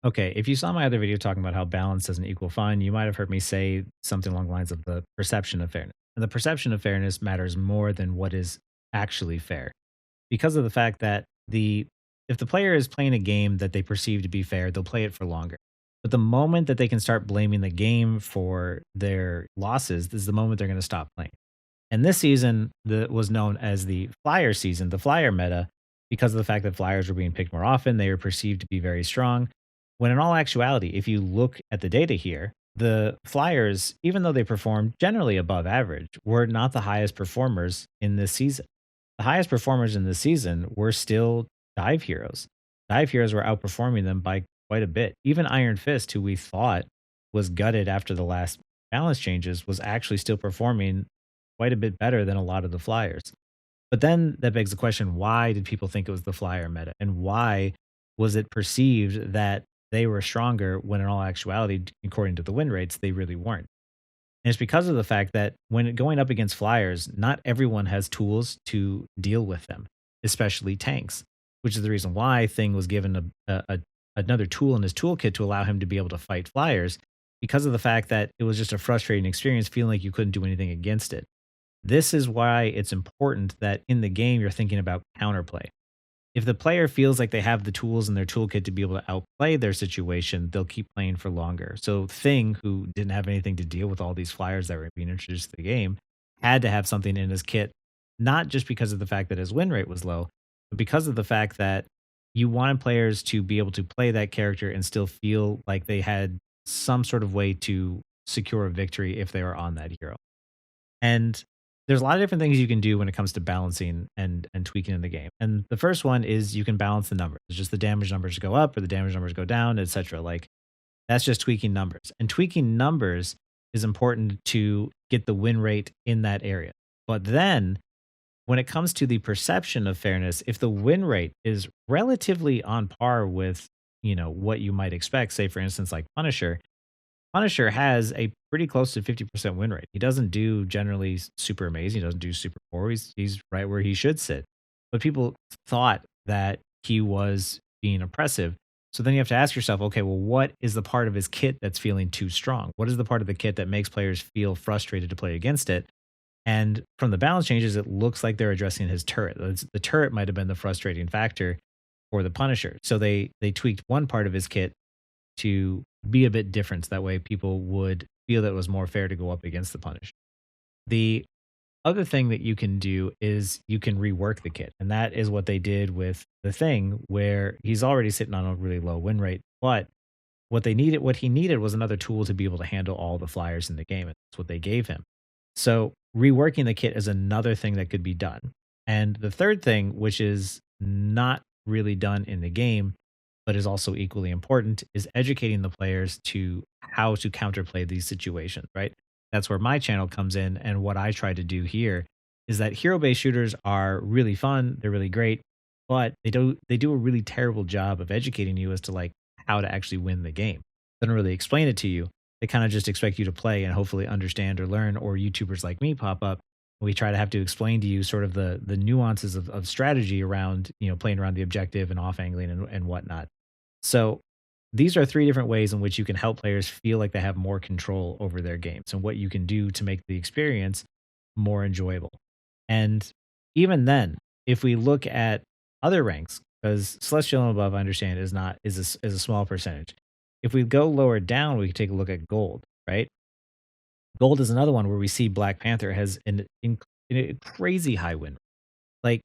Okay, if you saw my other video talking about how balance doesn't equal fun, you might have heard me say something along the lines of the perception of fairness. And the perception of fairness matters more than what is actually fair because of the fact that the if the player is playing a game that they perceive to be fair, they'll play it for longer. But the moment that they can start blaming the game for their losses, this is the moment they're going to stop playing. And this season was known as the flyer season, the flyer meta, because of the fact that flyers were being picked more often. They were perceived to be very strong. When in all actuality, if you look at the data here, the flyers, even though they performed generally above average, were not the highest performers in this season. The highest performers in this season were still dive heroes. Dive heroes were outperforming them by quite a bit. Even Iron Fist, who we thought was gutted after the last balance changes, was actually still performing quite a bit better than a lot of the flyers. But then that begs the question, why did people think it was the flyer meta? And why was it perceived that they were stronger when in all actuality, according to the win rates, they really weren't? And it's because of the fact that when going up against flyers, not everyone has tools to deal with them, especially tanks, which is the reason why Thing was given another tool in his toolkit to allow him to be able to fight flyers because of the fact that it was just a frustrating experience feeling like you couldn't do anything against it. This is why it's important that in the game you're thinking about counterplay. If the player feels like they have the tools in their toolkit to be able to outplay their situation, they'll keep playing for longer. So Thing, who didn't have anything to deal with all these flyers that were being introduced to the game, had to have something in his kit, not just because of the fact that his win rate was low, but because of the fact that you wanted players to be able to play that character and still feel like they had some sort of way to secure a victory if they were on that hero. And there's a lot of different things you can do when it comes to balancing and tweaking in the game. And the first one is you can balance the numbers. It's just the damage numbers go up or the damage numbers go down, etc. Like that's just tweaking numbers. And tweaking numbers is important to get the win rate in that area. But then when it comes to the perception of fairness, if the win rate is relatively on par with, what you might expect, say for instance like Punisher has a pretty close to 50% win rate. He doesn't do generally super amazing. He doesn't do super poor. He's right where he should sit. But people thought that he was being oppressive. So then you have to ask yourself, okay, well, what is the part of his kit that's feeling too strong? What is the part of the kit that makes players feel frustrated to play against it? And from the balance changes, it looks like they're addressing his turret. The turret might have been the frustrating factor for the Punisher. So they tweaked one part of his kit to be a bit different. So that way people would feel that it was more fair to go up against the Punisher. The other thing that you can do is you can rework the kit. And that is what they did with the Thing, where he's already sitting on a really low win rate. But what he needed was another tool to be able to handle all the flyers in the game. And that's what they gave him. So reworking the kit is another thing that could be done. And the third thing, which is not really done in the game, but is also equally important, is educating the players to how to counterplay these situations, right? That's where my channel comes in. And what I try to do here is that hero based shooters are really fun, they're really great, but they do a really terrible job of educating you as to like how to actually win the game. They don't really explain it to you. They kind of just expect you to play and hopefully understand or learn, or YouTubers like me pop up. We try to have to explain to you sort of the nuances of strategy around, playing around the objective and off angling and whatnot. So these are three different ways in which you can help players feel like they have more control over their games and what you can do to make the experience more enjoyable. And even then, if we look at other ranks, because Celestial and above, I understand is a small percentage. If we go lower down, we can take a look at gold, right? Gold is another one where we see Black Panther has a crazy high win. Like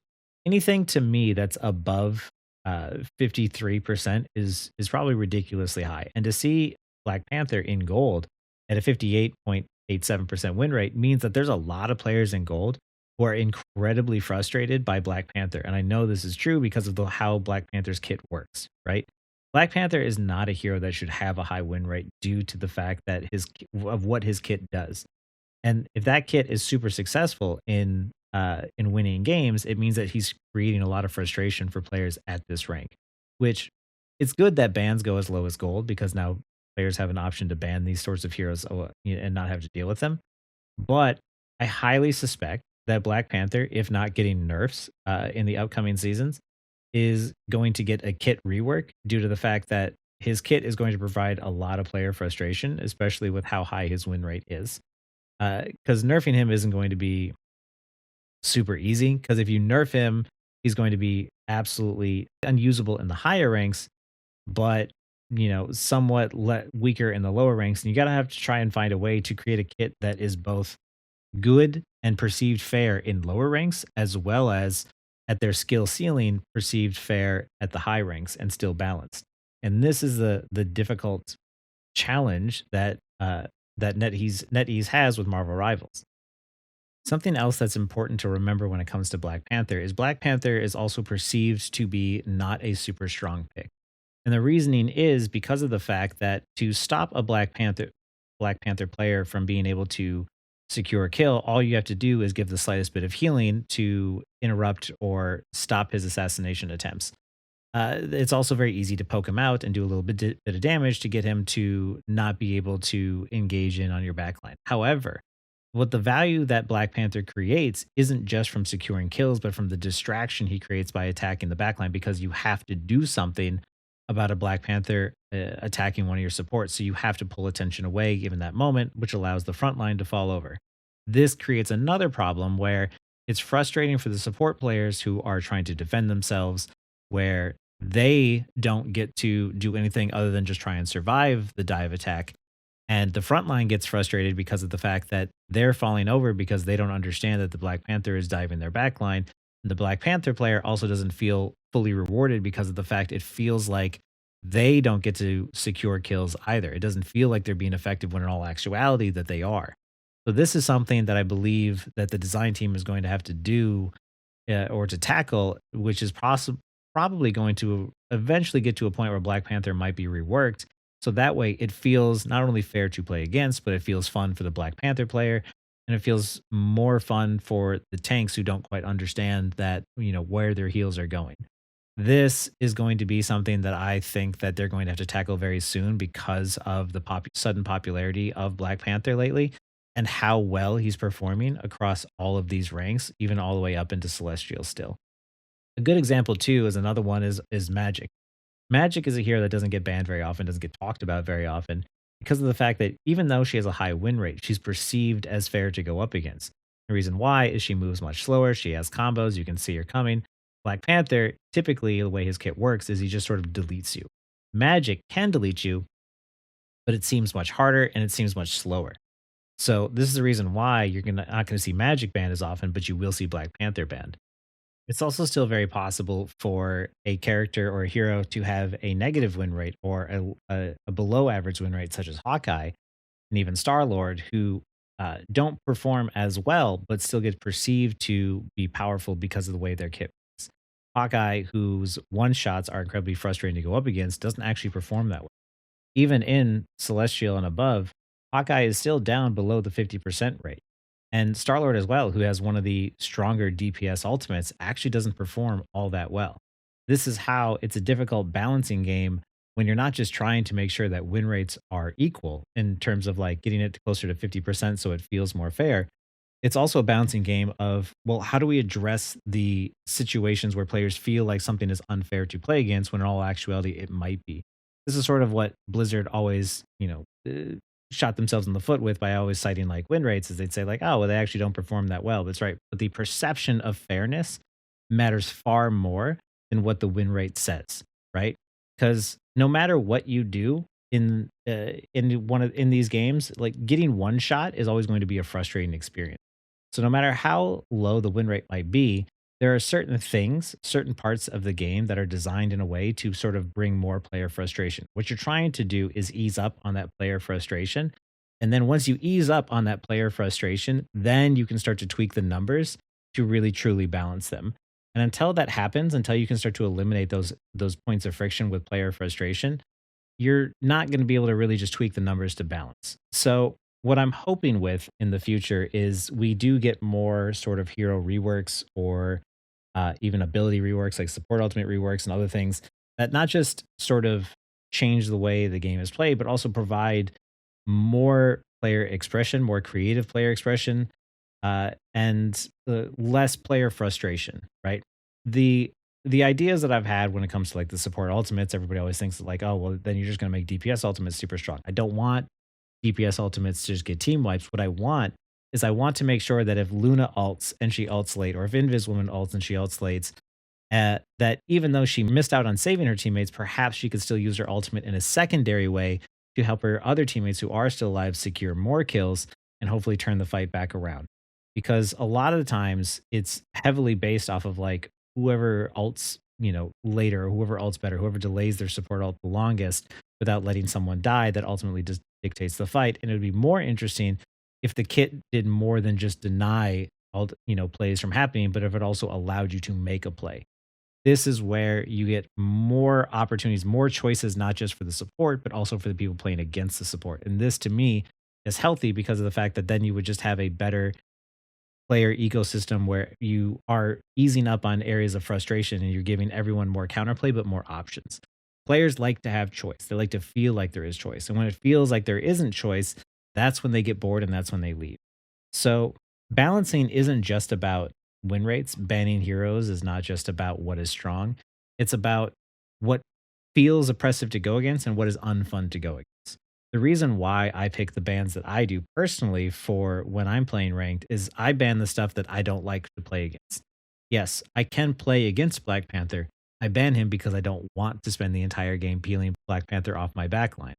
anything to me that's above 53% is probably ridiculously high. And to see Black Panther in gold at a 58.87% win rate means that there's a lot of players in gold who are incredibly frustrated by Black Panther. And I know this is true because of how Black Panther's kit works, right? Black Panther is not a hero that should have a high win rate due to the fact that of what his kit does. And if that kit is super successful in winning games, it means that he's creating a lot of frustration for players at this rank. Which it's good that bans go as low as gold because now players have an option to ban these sorts of heroes and not have to deal with them. But I highly suspect that Black Panther, if not getting nerfs in the upcoming seasons, is going to get a kit rework due to the fact that his kit is going to provide a lot of player frustration, especially with how high his win rate is. Because nerfing him isn't going to be super easy. Because if you nerf him, he's going to be absolutely unusable in the higher ranks, but somewhat weaker in the lower ranks. And you gotta have to try and find a way to create a kit that is both good and perceived fair in lower ranks, as well as at their skill ceiling, perceived fair at the high ranks and still balanced. And this is the difficult challenge that NetEase has with Marvel Rivals. Something else that's important to remember when it comes to Black Panther is Black Panther is also perceived to be not a super strong pick. And the reasoning is because of the fact that to stop a Black Panther player from being able to secure a kill, all you have to do is give the slightest bit of healing to interrupt or stop his assassination attempts. It's also very easy to poke him out and do a little bit of damage to get him to not be able to engage in on your backline. However, what the value that Black Panther creates isn't just from securing kills, but from the distraction he creates by attacking the backline because you have to do something about a Black Panther attacking one of your supports. So you have to pull attention away given that moment, which allows the front line to fall over. This creates another problem where it's frustrating for the support players who are trying to defend themselves, where they don't get to do anything other than just try and survive the dive attack. And the front line gets frustrated because of the fact that they're falling over because they don't understand that the Black Panther is diving their backline. The Black Panther player also doesn't feel fully rewarded because of the fact it feels like they don't get to secure kills either. It doesn't feel like they're being effective when in all actuality that they are. So this is something that I believe that the design team is going to have to do or to tackle, which is probably going to eventually get to a point where Black Panther might be reworked. So that way it feels not only fair to play against, but it feels fun for the Black Panther player. And it feels more fun for the tanks who don't quite understand that, where their heals are going. This is going to be something that I think that they're going to have to tackle very soon because of the sudden popularity of Black Panther lately and how well he's performing across all of these ranks, even all the way up into Celestial still. A good example too is another one is Magic. Magic is a hero that doesn't get banned very often, doesn't get talked about very often because of the fact that even though she has a high win rate, she's perceived as fair to go up against. The reason why is she moves much slower, she has combos, you can see her coming. Black Panther, typically the way his kit works is he just sort of deletes you. Magic can delete you, but it seems much harder and it seems much slower. So this is the reason why not gonna see Magic banned as often, but you will see Black Panther banned. It's also still very possible for a character or a hero to have a negative win rate or a below average win rate, such as Hawkeye and even Star Lord, who don't perform as well, but still get perceived to be powerful because of the way their kit works. Hawkeye, whose one shots are incredibly frustrating to go up against, doesn't actually perform that way. Even in Celestial and above, Hawkeye is still down below the 50% rate. And Star-Lord as well, who has one of the stronger DPS ultimates, actually doesn't perform all that well. This is how it's a difficult balancing game when you're not just trying to make sure that win rates are equal in terms of like getting it closer to 50% so it feels more fair. It's also a balancing game of, well, how do we address the situations where players feel like something is unfair to play against when in all actuality it might be? This is sort of what Blizzard always, shot themselves in the foot with by always citing like win rates is they'd say like, oh, well, they actually don't perform that well. That's right. But the perception of fairness matters far more than what the win rate says, right? Because no matter what you do in these games, like getting one shot is always going to be a frustrating experience. So no matter how low the win rate might be, there are certain things, certain parts of the game that are designed in a way to sort of bring more player frustration. What you're trying to do is ease up on that player frustration. And then once you ease up on that player frustration, then you can start to tweak the numbers to really truly balance them. And until that happens, until you can start to eliminate those points of friction with player frustration, you're not going to be able to really just tweak the numbers to balance. So, what I'm hoping with in the future is we do get more sort of hero reworks or even ability reworks like support ultimate reworks and other things that not just sort of change the way the game is played, but also provide more player expression, more creative player expression, and less player frustration, right? The the ideas that I've had when it comes to like the support ultimates, everybody always thinks that like, oh, well, then you're just going to make DPS ultimates super strong. I don't want DPS ultimates to just get team wipes. What I want is I want to make sure that if Luna ults and she ults late, or if Invis Woman ults and she ults late, that even though she missed out on saving her teammates, perhaps she could still use her ultimate in a secondary way to help her other teammates who are still alive secure more kills and hopefully turn the fight back around. Because a lot of the times it's heavily based off of like whoever ults, later, or whoever ults better, whoever delays their support ult the longest without letting someone die, that ultimately just dictates the fight. And it would be more interesting if the kit did more than just deny all plays from happening, but if it also allowed you to make a play. This is where you get more opportunities, more choices, not just for the support, but also for the people playing against the support. And this to me is healthy because of the fact that then you would just have a better player ecosystem where you are easing up on areas of frustration and you're giving everyone more counterplay, but more options. Players like to have choice. They like to feel like there is choice. And when it feels like there isn't choice, that's when they get bored and that's when they leave. So balancing isn't just about win rates. Banning heroes is not just about what is strong. It's about what feels oppressive to go against and what is unfun to go against. The reason why I pick the bans that I do personally for when I'm playing ranked is I ban the stuff that I don't like to play against. Yes, I can play against Black Panther. I ban him because I don't want to spend the entire game peeling Black Panther off my backline.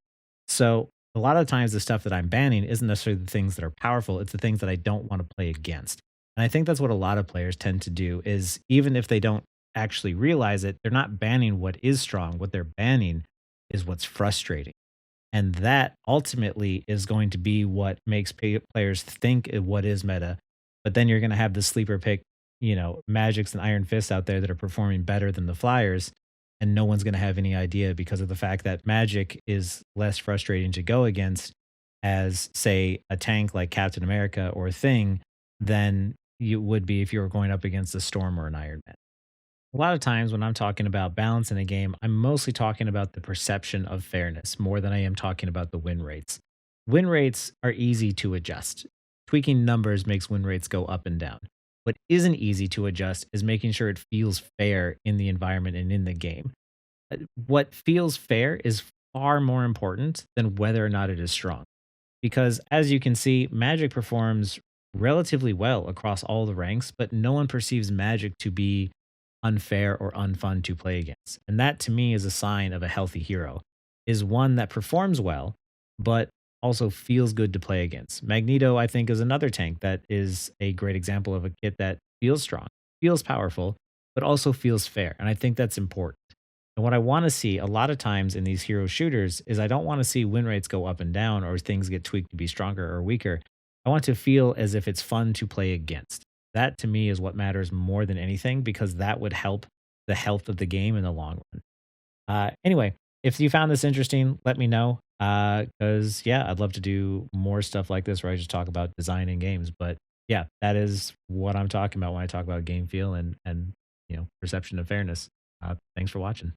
So a lot of times the stuff that I'm banning isn't necessarily the things that are powerful, it's the things that I don't want to play against. And I think that's what a lot of players tend to do is even if they don't actually realize it, they're not banning what is strong. What they're banning is what's frustrating. And that ultimately is going to be what makes players think what is meta. But then you're going to have the sleeper pick, Magics and Iron Fists out there that are performing better than the Flyers. And no one's going to have any idea because of the fact that Magic is less frustrating to go against as, say, a tank like Captain America or Thing than you would be if you were going up against a Storm or an Iron Man. A lot of times when I'm talking about balance in a game, I'm mostly talking about the perception of fairness more than I am talking about the win rates. Win rates are easy to adjust. Tweaking numbers makes win rates go up and down. What isn't easy to adjust is making sure it feels fair in the environment and in the game. What feels fair is far more important than whether or not it is strong. Because as you can see, Magic performs relatively well across all the ranks, but no one perceives Magic to be unfair or unfun to play against. And that to me is a sign of a healthy hero, is one that performs well, but also feels good to play against. Magneto, I think, is another tank that is a great example of a kit that feels strong, feels powerful, but also feels fair. And I think that's important. And what I want to see a lot of times in these hero shooters is I don't want to see win rates go up and down or things get tweaked to be stronger or weaker. I want to feel as if it's fun to play against. That to me is what matters more than anything because that would help the health of the game in the long run. Anyway, if you found this interesting, let me know. Because yeah, I'd love to do more stuff like this where I just talk about design in games. But yeah, that is what I'm talking about when I talk about game feel and perception of fairness. Thanks for watching.